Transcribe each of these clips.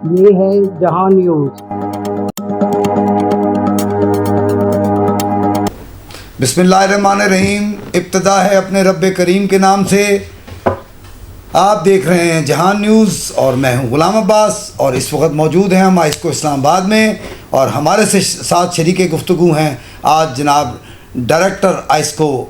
یہ ہے جہاں نیوز۔ بسم اللہ الرحمن الرحیم۔ ابتدا ہے اپنے رب کریم کے نام سے۔ آپ دیکھ رہے ہیں جہان نیوز اور میں ہوں غلام عباس، اور اس وقت موجود ہیں ہم آئسکو اسلام آباد میں، اور ہمارے ساتھ شریک گفتگو ہیں آج جناب ڈائریکٹر آئسکو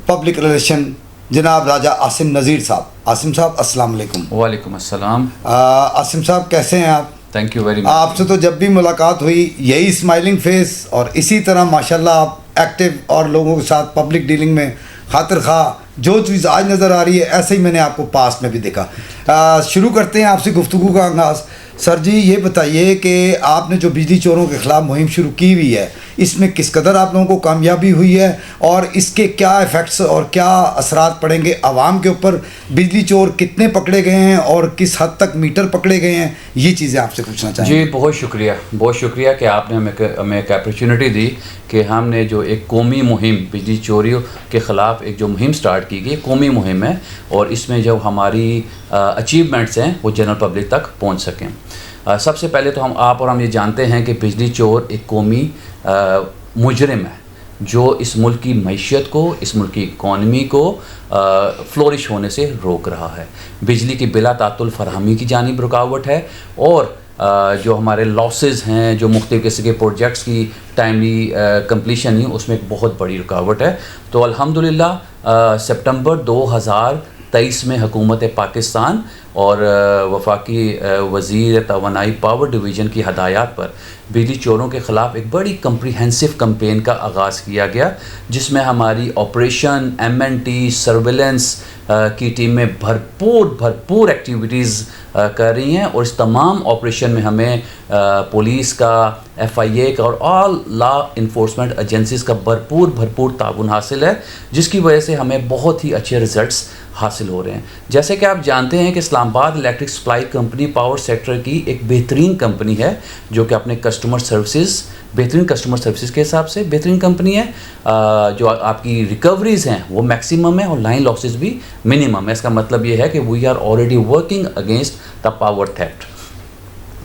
پبلک ریلیشن جناب راجہ عاصم نذیر صاحب۔ عاصم صاحب السلام علیکم۔ وعلیکم السلام۔ عاصم صاحب کیسے ہیں آپ؟ Thank you very much. آپ سے تو جب بھی ملاقات ہوئی یہی اسمائلنگ فیس، اور اسی طرح ماشاءاللہ آپ ایکٹیو اور لوگوں کے ساتھ پبلک ڈیلنگ میں خاطر خواہ جو چیز آج نظر آ رہی ہے ایسے ہی میں نے آپ کو پاسٹ میں بھی دیکھا۔ شروع کرتے ہیں آپ سے گفتگو کا آغاز۔ سر جی یہ بتائیے کہ آپ نے جو بجلی چوروں کے خلاف مہم شروع کی ہوئی ہے، اس میں کس قدر آپ لوگوں کو کامیابی ہوئی ہے، اور اس کے کیا ایفیکٹس اور کیا اثرات پڑیں گے عوام کے اوپر؟ بجلی چور کتنے پکڑے گئے ہیں اور کس حد تک میٹر پکڑے گئے ہیں، یہ چیزیں آپ سے پوچھنا چاہیں گے۔ جی بہت شکریہ کہ آپ نے ہمیں ایک اپرچونٹی دی کہ ہم نے جو ایک قومی مہم بجلی چوریوں کے خلاف ایک جو مہم سٹارٹ کی گئی قومی مہم ہے، اور اس میں جو ہماری اچیومنٹس ہیں وہ جنرل پبلک تک پہنچ سکیں۔ سب سے پہلے تو آپ اور ہم یہ جانتے ہیں کہ بجلی چور ایک قومی مجرم ہے جو اس ملک کی معیشت کو، اس ملک کی اکانومی کو فلورش ہونے سے روک رہا ہے۔ بجلی کی بلا تعطل فراہمی کی جانب رکاوٹ ہے، اور جو ہمارے لاسز ہیں، جو مختلف قسم کے پروجیکٹس کی ٹائملی کمپلیشن نہیں، اس میں ایک بہت بڑی رکاوٹ ہے۔ تو الحمدللہ سپٹمبر 2023 میں حکومت پاکستان اور وفاقی وزیر توانائی پاور ڈویژن کی ہدایات پر بجلی چوروں کے خلاف ایک بڑی کمپریہنسو کمپین کا آغاز کیا گیا، جس میں ہماری آپریشن MNT سرویلنس کی ٹیم میں بھرپور ایکٹیویٹیز کر رہی ہیں، اور اس تمام آپریشن میں ہمیں پولیس کا، FIA کا اور آل لا انفورسمنٹ ایجنسیز کا بھرپور تعاون حاصل ہے، جس کی وجہ سے ہمیں بہت ہی اچھے ریزلٹس حاصل ہو رہے ہیں۔ جیسے کہ آپ جانتے ہیں کہ اسلام آباد electric supply company power sector کی ایک بہترین کمپنی ہے، جو کہ اپنے بہترین کسٹمر سروسز کے حساب سے بہترین کمپنی ہے، جو آپ کی ریکوریز ہیں وہ میکسیمم ہے اور لائن لاسز بھی منیمم ہے۔ اس کا مطلب یہ ہے کہ we are already working against the power theft.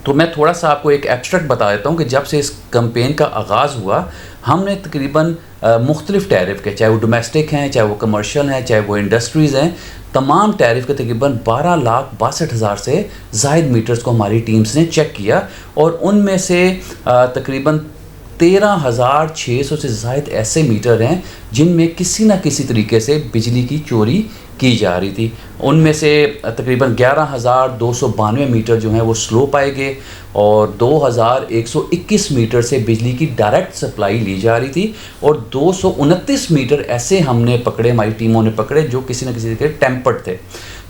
تو میں تھوڑا سا آپ کو ایک ایبسٹریکٹ بتا دیتا ہوں کہ جب سے اس کمپین کا آغاز ہوا، ہم نے تقریباً مختلف ٹیرف کے، چاہے وہ ڈومیسٹک ہیں، چاہے وہ کمرشل ہیں، چاہے وہ انڈسٹریز ہیں، تمام ٹیرف کے تقریباً 12,62,000 سے زائد میٹرز کو ہماری ٹیمز نے چیک کیا، اور ان میں سے تقریباً 13,600 سے زائد ایسے میٹر ہیں جن میں کسی نہ کسی طریقے سے بجلی کی چوری کی جا رہی تھی۔ ان میں سے تقریباً 11,292 میٹر جو ہیں وہ سلو پائے گئے، اور 2,121 میٹر سے بجلی کی ڈائریکٹ سپلائی لی جا رہی تھی، اور 229 میٹر ایسے ہم نے پکڑے، ہماری ٹیموں نے پکڑے جو کسی نہ کسی طریقے ٹیمپرڈ تھے۔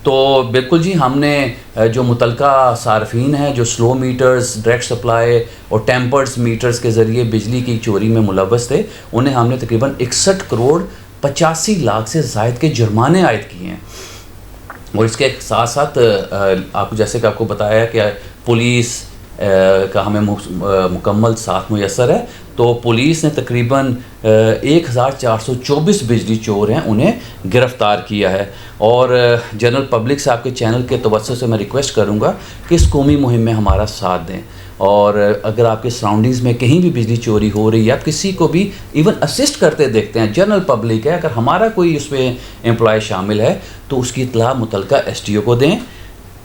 تو بالکل جی، ہم نے جو متعلقہ صارفین ہیں جو سلو میٹرز، ڈائریکٹ سپلائی اور ٹیمپرڈ میٹرز کے ذریعے بجلی کی چوری میں ملوث تھے، انہیں ہم نے تقریباً 61 کروڑ 85 لاکھ سے زائد کے جرمانے عائد کیے ہیں۔ اور اس کے ساتھ ساتھ جیسے کہ آپ کو بتایا کہ پولیس کا ہمیں مکمل ساتھ میسر ہے، تو پولیس نے تقریباً 1,424 بجلی چور ہیں انہیں گرفتار کیا ہے۔ اور جنرل پبلک سے آپ کے چینل کے توسط سے میں ریکویسٹ کروں گا کہ اس قومی مہم میں ہمارا ساتھ دیں، اور اگر آپ کے سراؤنڈنگز میں کہیں بھی بجلی چوری ہو رہی ہے، آپ کسی کو بھی ایون اسسٹ کرتے دیکھتے ہیں، جنرل پبلک ہے، اگر ہمارا کوئی اس میں امپلائی شامل ہے تو اس کی اطلاع متعلقہ SDO کو دیں،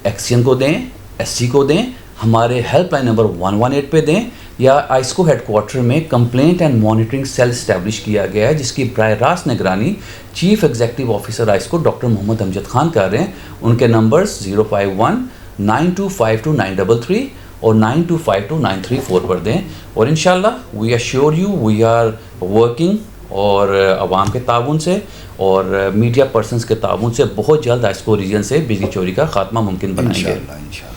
ایکسین کو دیں، SC کو دیں، ہمارے ہیلپ لائن نمبر 118 پہ دیں، یا آئسکو ہیڈ کوارٹر میں complaint and monitoring cell establish کیا گیا ہے، جس کی براہ راست نگرانی chief executive officer IESCO doctor Mohammad Amjad Khan کر رہے ہیں۔ ان کے نمبرز 051-9252-933 اور 9252-934 پر دیں، اور انشاءاللہ we assure you we are working, اور عوام کے تعاون سے اور میڈیا پرسنز کے تعاون سے بہت جلد آئسکو ریجن سے بجلی چوری کا خاتمہ ممکن بنائیں گے۔ انشاءاللہ۔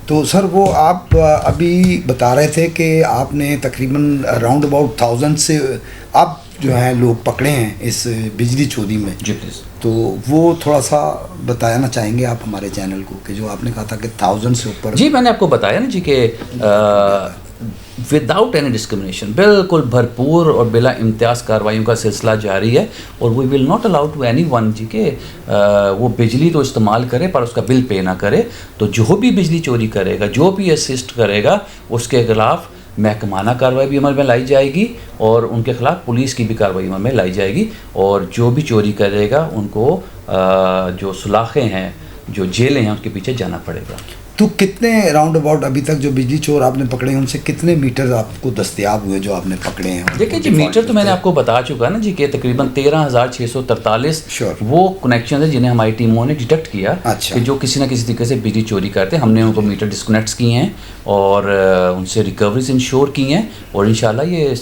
تو سر وہ آپ ابھی بتا رہے تھے کہ آپ نے تقریباً اراؤنڈ اباؤٹ 1000 سے اب جو ہیں لوگ پکڑے ہیں اس بجلی چوری میں۔ جی پلیز۔ تو وہ تھوڑا سا بتانا چاہیں گے آپ ہمارے چینل کو، کہ جو آپ نے کہا تھا کہ 1000 سے اوپر؟ جی میں نے آپ کو بتایا نا جی کہ وداؤٹ اینی ڈسکرمنیشن بالکل بھرپور اور بلا امتیاز کارروائیوں کا سلسلہ جاری ہے. اور we will not allow to anyone جی کہ وہ بجلی تو استعمال کرے پر اس کا بل پے نہ کرے. تو جو بھی بجلی چوری کرے گا, جو بھی اسسٹ کرے گا, اس کے خلاف محکمانہ کارروائی بھی عمل میں لائی جائے گی اور ان کے خلاف پولیس کی بھی کارروائی عمل میں لائی جائے گی. اور جو بھی چوری کرے گا ان کو جو سلاخیں ہیں, جو جیلیں ہیں, ان کے پیچھے جانا پڑے گا. تو کتنے راؤنڈ اباؤٹ ابھی تک جو بجلی چور آپ نے پکڑے ہیں ان سے کتنے میٹر آپ کو دستیاب ہوئے جو آپ نے پکڑے ہیں؟ دیکھیں جی, میٹر تو میں نے آپ کو بتا چکا نا جی کہ تقریباً 13,643 وہ کنیکشن ہیں جنہیں ہماری ٹیموں نے ڈیٹیکٹ کیا کہ جو کسی نہ کسی طریقے سے بجلی چوری کرتے ہیں. ہم نے ان کو میٹر ڈسکنیکٹس کیے ہیں اور ان سے ریکوریز انشور کی ہیں اور انشاءاللہ یہ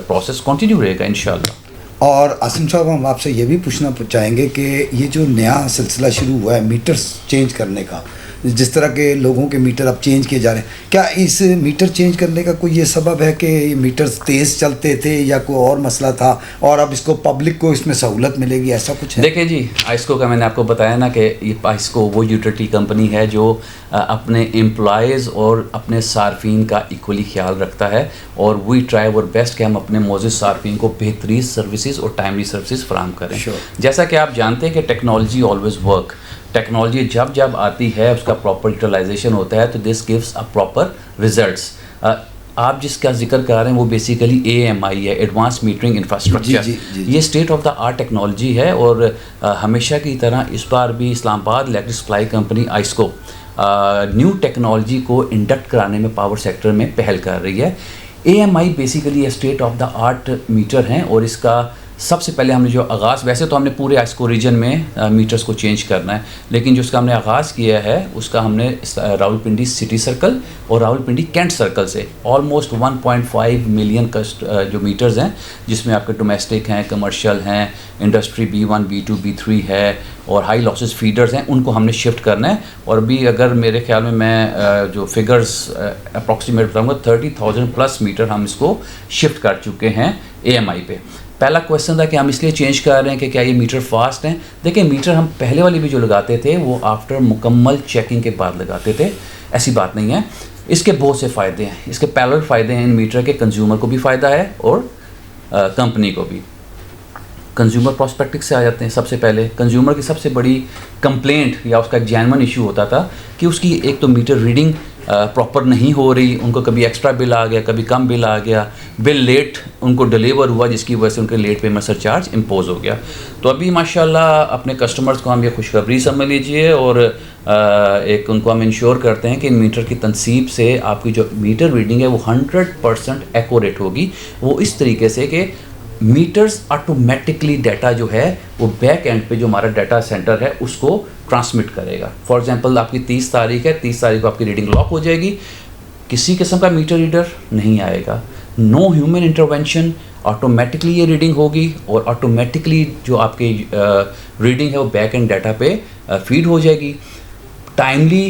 پروسیس کنٹینیو رہے گا انشاءاللہ. اور عاصم صاحب, ہم آپ سے یہ بھی پوچھنا چاہیں گے کہ یہ جو نیا سلسلہ شروع ہوا ہے میٹرز چینج کرنے کا, جس طرح کے لوگوں کے میٹر اب چینج کیے جا رہے ہیں, کیا اس میٹر چینج کرنے کا کوئی یہ سبب ہے کہ یہ میٹرز تیز چلتے تھے یا کوئی اور مسئلہ تھا اور اب اس کو پبلک کو اس میں سہولت ملے گی, ایسا کچھ ہے؟ دیکھیں جی, آئسکو کا میں نے آپ کو بتایا نا کہ یہ آئسکو وہ یوٹیلیٹی کمپنی ہے جو اپنے امپلائیز اور اپنے صارفین کا ایکولی خیال رکھتا ہے اور وی ٹرائی اور بیسٹ کہ ہم اپنے معزز صارفین کو بہترین سروسز اور ٹائملی سروسز فراہم کریں. جیسا کہ آپ جانتے ہیں کہ ٹیکنالوجی آلویز ورک, ٹیکنالوجی جب آتی ہے اس کا پراپر یوٹیلائزیشن ہوتا ہے تو this gives a proper results. آپ جس کا ذکر کر رہے ہیں وہ بیسیکلی AMI ہے, ایڈوانس میٹرنگ انفراسٹرکچر. یہ state of the art technology ہے اور ہمیشہ کی طرح اس بار بھی Islamabad electric supply company IESCO new technology کو انڈکٹ کرانے میں پاور سیکٹر میں پہل کر رہی ہے. AMI basically state of the art meter ہیں اور اس کا سب سے پہلے ہم نے جو آغاز, ویسے تو ہم نے پورے آئسکو ریجن میں میٹرز کو چینج کرنا ہے, لیکن جو اس کا ہم نے آغاز کیا ہے اس کا ہم نے راولپنڈی سٹی سرکل اور راولپنڈی کینٹ سرکل سے آلموسٹ 1.5 ملین جو میٹرز ہیں, جس میں آپ کے ڈومیسٹک ہیں, کمرشل ہیں, انڈسٹری B1 B2 B3 ہے اور ہائی لاسز فیڈرز ہیں, ان کو ہم نے شفٹ کرنا ہے. اور ابھی اگر میرے خیال میں جو فگرز اپروکسیمیٹ بتاؤں گا 30,000+ میٹر ہم اس کو شفٹ کر چکے ہیں AMI پہ. پہلا کویشچن تھا کہ ہم اس لیے چینج کر رہے ہیں کہ کیا یہ میٹر فاسٹ ہیں. دیکھیں میٹر ہم پہلے والی بھی جو لگاتے تھے وہ آفٹر مکمل چیکنگ کے بعد لگاتے تھے, ایسی بات نہیں ہے. اس کے بہت سے فائدے ہیں, اس کے پیرلل فائدے ہیں ان میٹر کے, کنزیومر کو بھی فائدہ ہے اور کمپنی کو بھی. کنزیومر پراسپیکٹک سے آ جاتے ہیں. سب سے پہلے کنزیومر کی سب سے بڑی کمپلینٹ یا اس کا ایک جینون ایشو ہوتا تھا کہ اس کی ایک تو میٹر ریڈنگ پراپر نہیں ہو رہی, ان کو کبھی ایکسٹرا بل آ گیا, کبھی کم بل آ گیا, بل لیٹ ان کو ڈلیور ہوا جس کی وجہ سے ان کے late payment sir charge impose ہو گیا. تو ابھی ماشاءاللہ اپنے کسٹمرز کو ہم یہ خوشخبری سمجھ لیجیے اور ایک ان کو ہم انشور کرتے ہیں کہ ان میٹر کی تنصیب سے آپ کی جو میٹر ریڈنگ ہے وہ 100% ایکوریٹ ہوگی. وہ اس طریقے سے کہ میٹرز آٹومیٹکلی ڈیٹا جو ہے وہ بیک اینڈ پہ جو ہمارا ڈیٹا سینٹر ہے اس کو ٹرانسمٹ کرے گا. فار ایگزامپل آپ کی 30 تاریخ ہے, 30 تاریخ کو آپ کی ریڈنگ لاک ہو جائے گی, کسی قسم کا میٹر ریڈر نہیں آئے گا, نو ہیومن انٹرونشن, آٹومیٹکلی یہ ریڈنگ ہوگی اور آٹومیٹکلی جو آپ کی ریڈنگ ہے وہ بیک اینڈ ڈیٹا پہ فیڈ ہو جائے گی. ٹائملی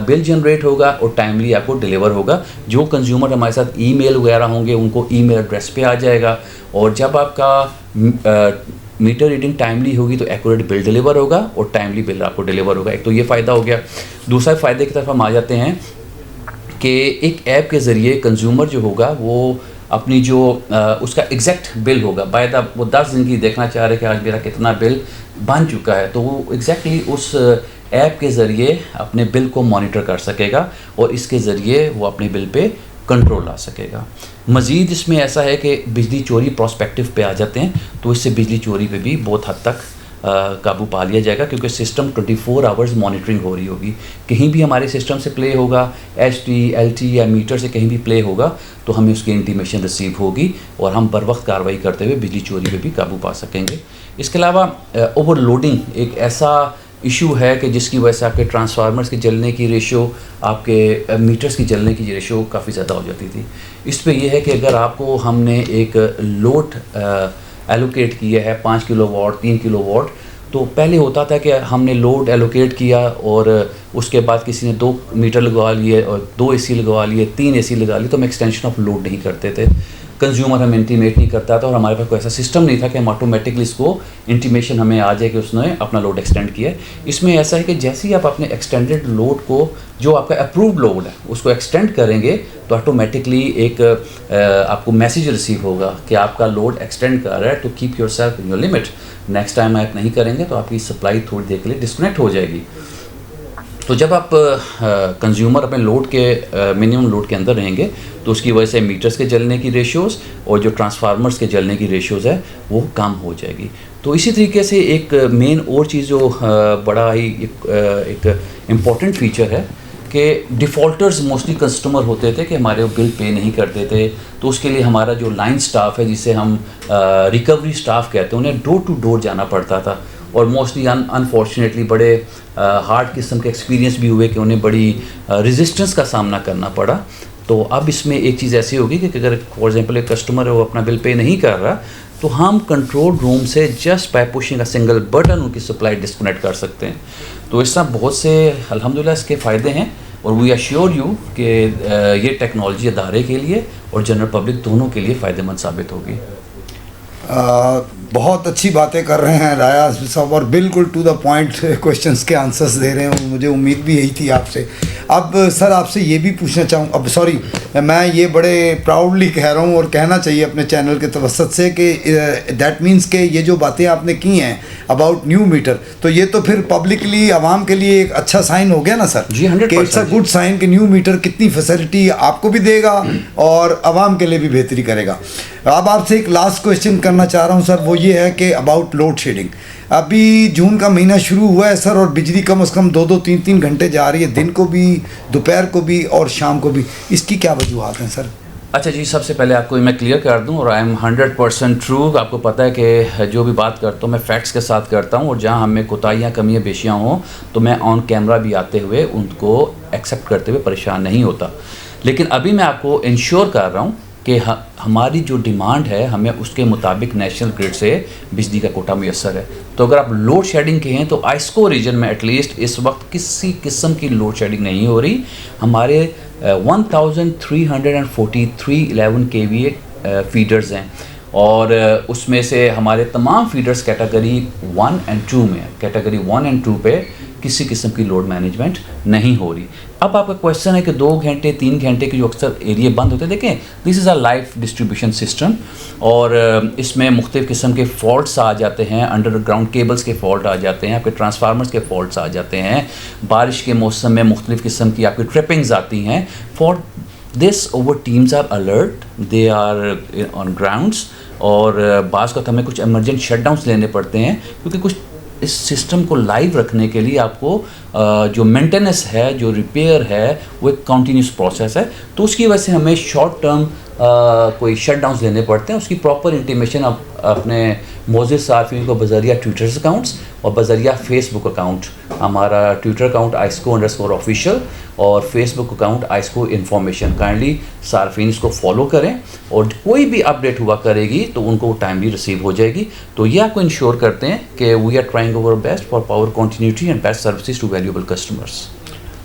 بل جنریٹ ہوگا اور ٹائملی آپ کو ڈلیور ہوگا. جو کنزیومر ہمارے ساتھ ای میل وغیرہ ہوں گے ان کو ای میل ایڈریس پہ آ جائے گا اور جب آپ کا میٹر ریڈنگ ٹائملی ہوگی تو ایکوریٹ بل ڈلیور ہوگا اور ٹائملی بل آپ کو ڈلیور ہوگا. ایک تو یہ فائدہ ہو گیا. دوسرا فائدے کی طرف ہم آ جاتے ہیں کہ ایک ایپ کے ذریعے کنزیومر جو ہوگا وہ اپنی جو اس کا ایگزیکٹ بل ہوگا, باید وہ 10 دن کی دیکھنا چاہ رہے کہ آج میرا کتنا بل بن چکا ہے, تو وہ ایگزیکٹلی اس ایپ کے ذریعے اپنے بل کو مانیٹر کر سکے گا اور اس کے ذریعے وہ اپنے بل پہ کنٹرول لا سکے گا. مزید اس میں ایسا ہے کہ بجلی چوری پراسپیکٹو پہ آ جاتے ہیں تو اس سے بجلی چوری پہ بھی بہت حد تک قابو پا لیا جائے گا کیونکہ سسٹم 24 آورز مانیٹرنگ ہو رہی ہوگی. کہیں بھی ہمارے سسٹم سے پلے ہوگا, HT LT یا میٹر سے کہیں بھی پلے ہوگا تو ہمیں اس کی انٹیمیشن ریسیو ہوگی اور ہم بر وقت کارروائی کرتے ہوئے بجلی چوری پہ بھی قابو پا سکیں گے. اس کے علاوہ اوور لوڈنگ ایک ایسا ایشو ہے کہ جس کی وجہ سے آپ کے ٹرانسفارمرز کے جلنے کی ریشو, آپ کے میٹرز کی جلنے کی ریشو کافی زیادہ ہو جاتی تھی. اس پہ یہ ہے کہ اگر آپ کو ہم نے ایک لوڈ ایلوکیٹ کیا ہے 5 کلو واٹ 3 کلو واٹ, تو پہلے ہوتا تھا کہ ہم نے لوڈ ایلوکیٹ کیا اور اس کے بعد کسی نے 2 میٹر لگوا لیے اور 2 AC لگوا لیے 3 AC لگا لیے تو ہم ایکسٹینشن آف لوڈ نہیں کرتے تھے. کنزیومر ہمیں انٹیمیٹ نہیں کرتا تھا اور ہمارے پاس کوئی ایسا سسٹم نہیں تھا کہ ہم آٹومیٹکلی اس کو انٹیمیشن ہمیں آ جائے کہ اس نے اپنا لوڈ ایکسٹینڈ کیا ہے. اس میں ایسا ہے کہ جیسے ہی آپ اپنے ایکسٹینڈیڈ لوڈ کو, جو آپ کا اپرووڈ لوڈ ہے, اس کو ایکسٹینڈ کریں گے تو آٹومیٹکلی ایک آپ کو میسیج ریسیو ہوگا کہ آپ کا لوڈ ایکسٹینڈ کر رہا ہے, to keep yourself in your limit. Next time آپ نہیں کریں گے تو آپ کی سپلائی تھوڑی دیر کے لیے ڈسکنیکٹ ہو جائے گی. تو جب آپ کنزیومر اپنے لوڈ کے منیمم لوڈ کے اندر رہیں گے تو اس کی وجہ سے میٹرز کے جلنے کی ریشیوز اور جو ٹرانسفارمرز کے جلنے کی ریشیوز ہے وہ کم ہو جائے گی. تو اسی طریقے سے ایک مین اور چیز جو بڑا ہی ایک امپورٹنٹ فیچر ہے کہ ڈیفالٹرز موسٹلی کسٹمر ہوتے تھے کہ ہمارے وہ بل پے نہیں کرتے تھے. تو اس کے لیے ہمارا جو لائن سٹاف ہے, جسے ہم ریکوری سٹاف کہتے ہیں, انہیں ڈور ٹو ڈور جانا پڑتا تھا اور موسٹلی انفارچونیٹلی بڑے ہارڈ قسم کے ایکسپیرینس بھی ہوئے کہ انہیں بڑی ریزسٹنس کا سامنا کرنا پڑا. تو اب اس میں ایک چیز ایسی ہوگی کہ اگر فار ایگزامپل ایک کسٹمر ہے وہ اپنا بل پے نہیں کر رہا تو ہم کنٹرول روم سے just by pushing a single button ان کی سپلائی ڈسکنیکٹ کر سکتے ہیں. تو اس طرح بہت سے الحمدللہ اس کے فائدے ہیں اور وی ایشور یو کہ یہ ٹیکنالوجی ادارے کے لیے اور جنرل پبلک دونوں کے لیے فائدہ مند ثابت ہوگی. بہت اچھی باتیں کر رہے ہیں رایا صاحب اور بالکل ٹو دا پوائنٹ کویشچنس کے آنسرس دے رہے ہیں. مجھے امید بھی یہی تھی آپ سے. اب سر آپ سے یہ بھی پوچھنا چاہوں, اب سوری میں یہ بڑے پراؤڈلی کہہ رہا ہوں اور کہنا چاہیے اپنے چینل کے توسط سے کہ دیٹ مینس کہ یہ جو باتیں آپ نے کی ہیں اباؤٹ نیو میٹر, تو یہ تو پھر پبلکلی عوام کے لیے ایک اچھا سائن ہو گیا نا سر. جی 100%. کہ اٹس اے گڈ سائن کہ نیو میٹر کتنی فیسلٹی آپ کو بھی دے گا اور عوام کے لیے بھی بہتری کرے گا. اب آپ سے ایک لاسٹ کویشچن کرنا چاہ رہا ہوں سر, وہ یہ ہے کہ اباؤٹ لوڈ شیڈنگ. ابھی جون کا مہینہ شروع ہوا ہے سر اور بجلی کم از کم 2-3 گھنٹے جا رہی ہے, دن کو بھی, دوپہر کو بھی اور شام کو بھی. اس کی کیا وجوہات ہیں سر؟ اچھا جی, سب سے پہلے آپ کو میں کلیئر کر دوں اور آئی ایم 100% ٹرو. آپ کو پتہ ہے کہ جو بھی بات کرتا ہوں میں فیکٹس کے ساتھ کرتا ہوں اور جہاں ہمیں کوتاہیاں کمیاں بیشیاں ہوں تو میں آن کیمرہ بھی آتے ہوئے ان کو ایکسیپٹ کرتے ہوئے پریشان نہیں ہوتا. لیکن ابھی میں آپ کو انشور کر رہا ہوں کہ ہماری جو ڈیمانڈ ہے ہمیں اس کے مطابق نیشنل گرڈ سے بجلی کا کوٹا میسر ہے. تو اگر آپ لوڈ شیڈنگ کے ہیں تو آئسکو ریجن میں ایٹ لیسٹ اس وقت کسی قسم کی لوڈ شیڈنگ نہیں ہو رہی. ہمارے 1343 11 KVA فیڈرز ہیں اور اس میں سے ہمارے تمام فیڈرز کیٹیگری 1 and 2 میں ہیں. کیٹیگری 1 and 2 پہ کسی قسم کی لوڈ مینجمنٹ نہیں ہو رہی. اب آپ کا کویشچن ہے کہ 2 گھنٹے 3 گھنٹے کے جو اکثر ایریے بند ہوتے ہیں, دیکھیں دس از اے لائف ڈسٹریبیوشن سسٹم اور اس میں مختلف قسم کے فالٹس آ جاتے ہیں, انڈر گراؤنڈ کیبلز کے فالٹ آ جاتے ہیں, آپ کے ٹرانسفارمرز کے فالٹس آ جاتے ہیں, بارش کے موسم میں مختلف قسم کی آپ کی ٹرپنگز آتی ہیں. For this our teams are alert, they are on grounds اور بعض کا ہمیں کچھ ایمرجنٹ شٹ ڈاؤنس لینے پڑتے ہیں کیونکہ کچھ اس سسٹم کو لائیو رکھنے کے لیے آپ کو جو مینٹیننس ہے, جو ریپیئر ہے, وہ ایک کنٹینیوس پروسیس ہے. تو اس کی وجہ سے ہمیں شارٹ ٹرم کوئی شٹ ڈاؤنس لینے پڑتے ہیں. اس کی پراپر انٹیمیشن آپ اپنے معزز صارفین کو بذریعہ ٹویٹرز اکاؤنٹس اور بذریعہ فیس بک اکاؤنٹ, ہمارا ٹویٹر اکاؤنٹ @_official اور فیس بک اکاؤنٹ @انفارمیشن, کائنڈلی صارفین اس کو فالو کریں اور کوئی بھی اپڈیٹ ہوا کرے گی تو ان کو ٹائملی ریسیو ہو جائے گی. تو یہ آپ کو انشور کرتے ہیں کہ we are trying our best for power continuity and best services to valuable customers.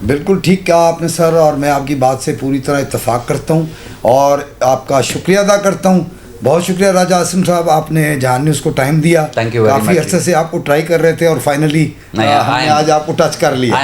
بالکل ٹھیک کہا آپ نے سر اور میں آپ کی بات سے پوری طرح اتفاق کرتا ہوں اور آپ کا شکریہ ادا کرتا ہوں. بہت شکریہ راجہ عاصم صاحب, آپ نے جہان نیوز کو ٹائم دیا. کافی عرصے سے آپ کو ٹرائی کر رہے تھے اور فائنلی ہم نے آج آپ کو ٹچ کر لیا.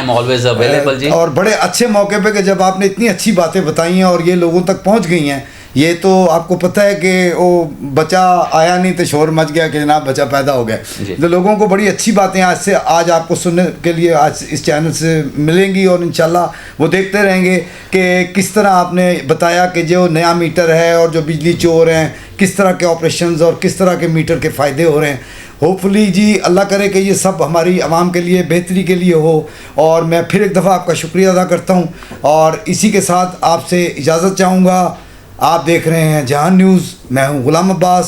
اور بڑے اچھے موقع پہ کہ جب آپ نے اتنی اچھی باتیں بتائی ہیں اور یہ لوگوں تک پہنچ گئی ہیں. یہ تو آپ کو پتہ ہے کہ وہ بچہ آیا نہیں تو شور مچ گیا کہ جناب بچہ پیدا ہو گیا. تو لوگوں کو بڑی اچھی باتیں آج آپ کو سننے کے لیے آج اس چینل سے ملیں گی اور انشاءاللہ وہ دیکھتے رہیں گے کہ کس طرح آپ نے بتایا کہ جو نیا میٹر ہے اور جو بجلی چور ہیں کس طرح کے آپریشنز اور کس طرح کے میٹر کے فائدے ہو رہے ہیں. ہوپ فلی جی اللہ کرے کہ یہ سب ہماری عوام کے لیے بہتری کے لیے ہو. اور میں پھر ایک دفعہ آپ کا شکریہ ادا کرتا ہوں اور اسی کے ساتھ آپ سے اجازت چاہوں گا. آپ دیکھ رہے ہیں جہان نیوز, میں ہوں غلام عباس.